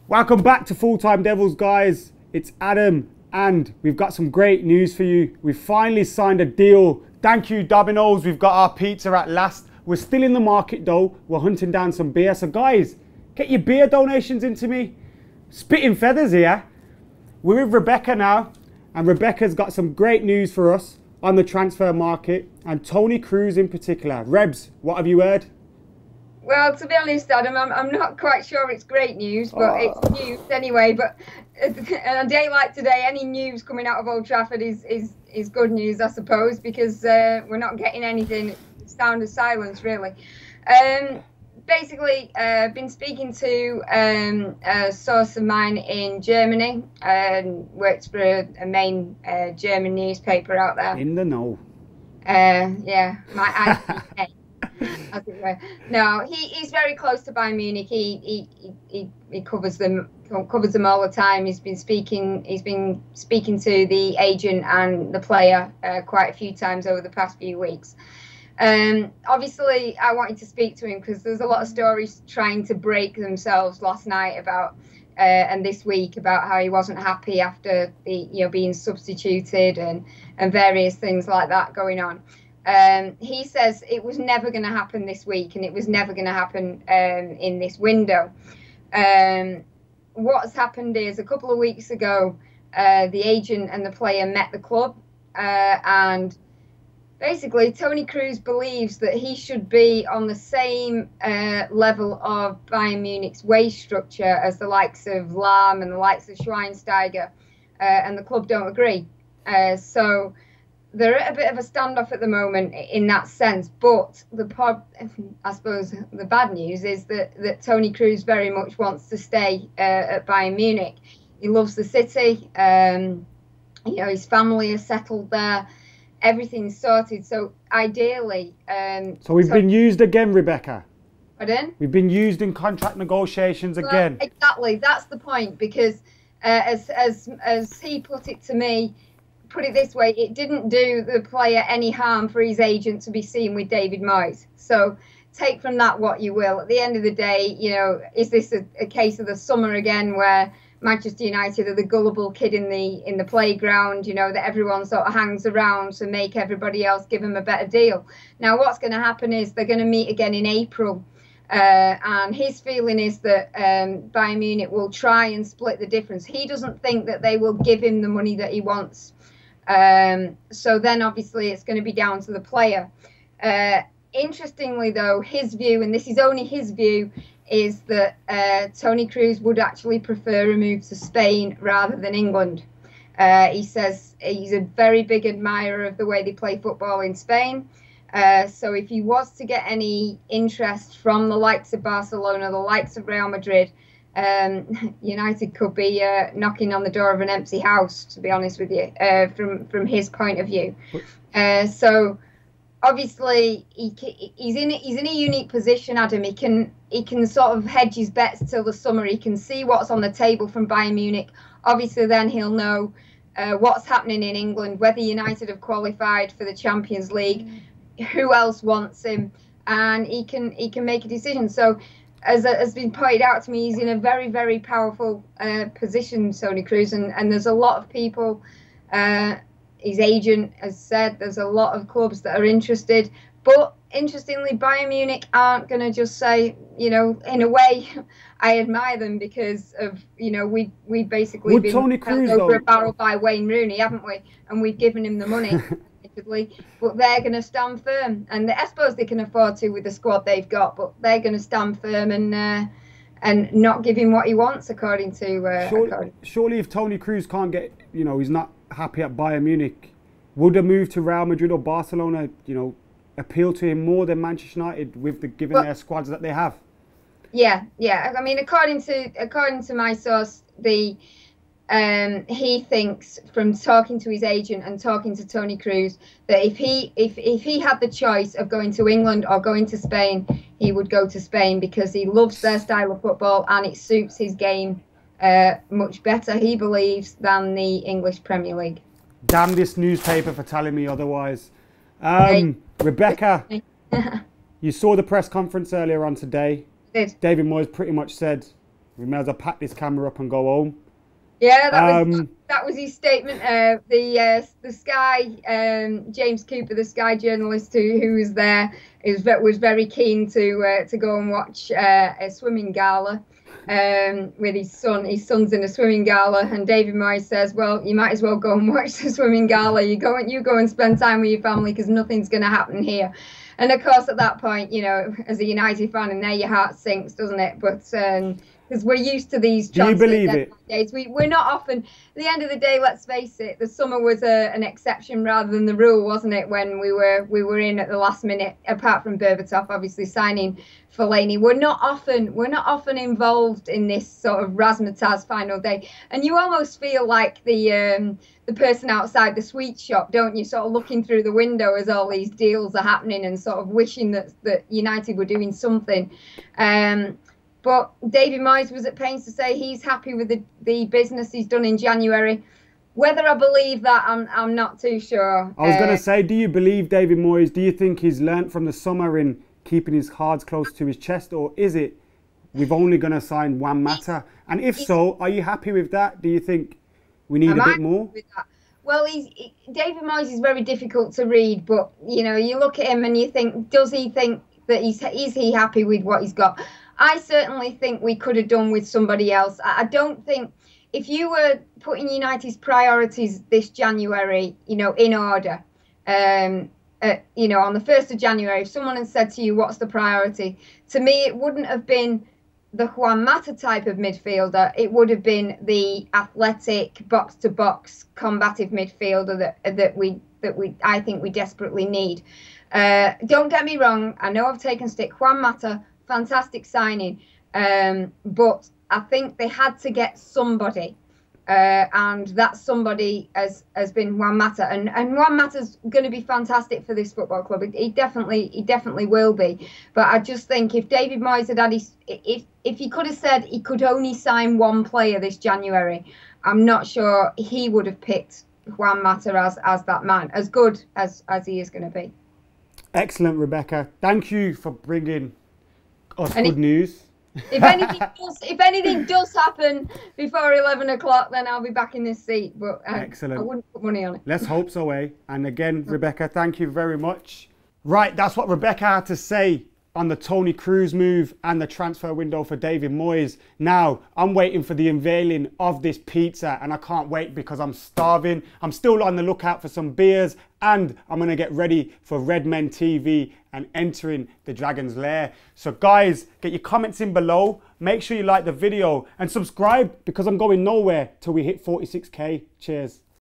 Welcome back to Full Time Devils, guys. It's Adam, and we've got some great news for you. We've finally signed a deal. Thank you, Domino's. We've got our pizza at last. We're still in the market though. We're hunting down some beer. So guys, get your beer donations into me. Spitting feathers here. We're with Rebecca now, and Rebecca's got some great news for us on the transfer market, and Tony Kroos in particular. Rebs, what have you heard? Well, to be honest, Adam, I'm not quite sure it's great news, but it's news anyway. But on a day like today, any news coming out of Old Trafford is good news, I suppose, because we're not getting anything. Sound of silence, really. Basically, been speaking to a source of mine in Germany, works for a main German newspaper out there. In the know. Yeah, my IPA. As it were. No, he's very close to Bayern Munich. He covers them all the time. He's been speaking to the agent and the player quite a few times over the past few weeks. Obviously, I wanted to speak to him because there's a lot of stories trying to break themselves last night about and this week about how he wasn't happy after being substituted and various things like that going on. He says it was never going to happen this week, and it was never going to happen in this window. What's happened is a couple of weeks ago, the agent and the player met the club, and basically Tony Kroos believes that he should be on the same level of Bayern Munich's wage structure as the likes of Lahm and the likes of Schweinsteiger, and the club don't agree. So they're at a bit of a standoff at the moment in that sense, but I suppose the bad news is that Tony Kroos very much wants to stay at Bayern Munich. He loves the city. His family is settled there. Everything's sorted. So ideally, so we've been used again, Rebecca. Pardon? We've been used in contract negotiations again. Exactly. That's the point, because as he put it to me. Put it this way, it didn't do the player any harm for his agent to be seen with David Moyes. So take from that what you will. At the end of the day, is this a case of the summer again where Manchester United are the gullible kid in the playground, that everyone sort of hangs around to make everybody else give him a better deal? Now, what's going to happen is they're going to meet again in April. And his feeling is that Bayern Munich will try and split the difference. He doesn't think that they will give him the money that he wants. So then obviously it's going to be down to the player. Interestingly though, his view, and this is only his view, is that Tony Kroos would actually prefer a move to Spain rather than England. He says he's a very big admirer of the way they play football in Spain. So if he was to get any interest from the likes of Barcelona, the likes of Real Madrid, United could be knocking on the door of an empty house, to be honest with you, from his point of view. So obviously he's in a unique position, Adam. He can sort of hedge his bets till the summer. He can see what's on the table from Bayern Munich. Obviously then he'll know what's happening in England, whether United have qualified for the Champions League, who else wants him, and he can make a decision. So as has been pointed out to me, he's in a very, very powerful position, Tony Kroos, and there's a lot of people, his agent has said there's a lot of clubs that are interested, but interestingly, Bayern Munich aren't going to just say, in a way, I admire them because of, we've basically been over a barrel by Wayne Rooney, haven't we? And we've given him the money. But they're going to stand firm, and I suppose they can afford to with the squad they've got, but they're going to stand firm and not give him what he wants, according to surely if Tony Kroos can't get, he's not happy at Bayern Munich, would a move to Real Madrid or Barcelona, appeal to him more than Manchester United given their squads that they have? Yeah. I mean, according to my source, he thinks, from talking to his agent and talking to Tony Kroos, that if he had the choice of going to England or going to Spain, he would go to Spain because he loves their style of football and it suits his game much better, he believes, than the English Premier League. Damn this newspaper for telling me otherwise. Rebecca, you saw the press conference earlier on today. Did. David Moyes pretty much said We may as well pack this camera up and go home. Yeah, that was his statement. The Sky, James Cooper, the Sky journalist who was there, was very keen to go and watch a swimming gala with his son. His son's in a swimming gala, and David Moyes says, "Well, you might as well go and watch the swimming gala. You go and spend time with your family because nothing's going to happen here." And of course, at that point, you know, as a United fan, and there your heart sinks, doesn't it? But because we're used to these transfer days. We're not often. At the end of the day, let's face it, the summer was an exception rather than the rule, wasn't it? When we were in at the last minute, apart from Berbatov obviously signing Fellaini. We're not often involved in this sort of razzmatazz final day, and you almost feel like the person outside the sweet shop, don't you? Sort of looking through the window as all these deals are happening and sort of wishing that United were doing something. But David Moyes was at pains to say he's happy with the business he's done in January. Whether I believe that, I'm not too sure. I was going to say, do you believe David Moyes? Do you think he's learnt from the summer in keeping his cards close to his chest? Or is it we've only going to sign Juan Mata? And if so, are you happy with that? Do you think we need a bit more? With that? Well, David Moyes is very difficult to read. But, you know, you look at him and you think, does he think that is he happy with what he's got? I certainly think we could have done with somebody else. I don't think, if you were putting United's priorities this January, you know, in order, you know, on the 1st of January, if someone had said to you, what's the priority? To me, it wouldn't have been the Juan Mata type of midfielder. It would have been the athletic, box-to-box, combative midfielder that I think we desperately need. Don't get me wrong. I know I've taken stick. Juan Mata, fantastic signing, but I think they had to get somebody, and that somebody has been Juan Mata, and Juan Mata's going to be fantastic for this football club. He definitely will be. But I just think if David Moyes had if he could have said he could only sign one player this January, I'm not sure he would have picked Juan Mata as that man, as good as he is going to be. Excellent, Rebecca. Thank you for bringing us good news. If anything does happen before 11 o'clock, then I'll be back in this seat. But excellent. I wouldn't put money on it. Let's hope so, eh? And again, Rebecca, thank you very much. Right, that's what Rebecca had to say on the Toni Kroos move and the transfer window for David Moyes. Now, I'm waiting for the unveiling of this pizza, and I can't wait because I'm starving. I'm still on the lookout for some beers, and I'm going to get ready for Red Men TV and entering the Dragon's Lair. So guys, get your comments in below. Make sure you like the video and subscribe because I'm going nowhere till we hit 46k. Cheers.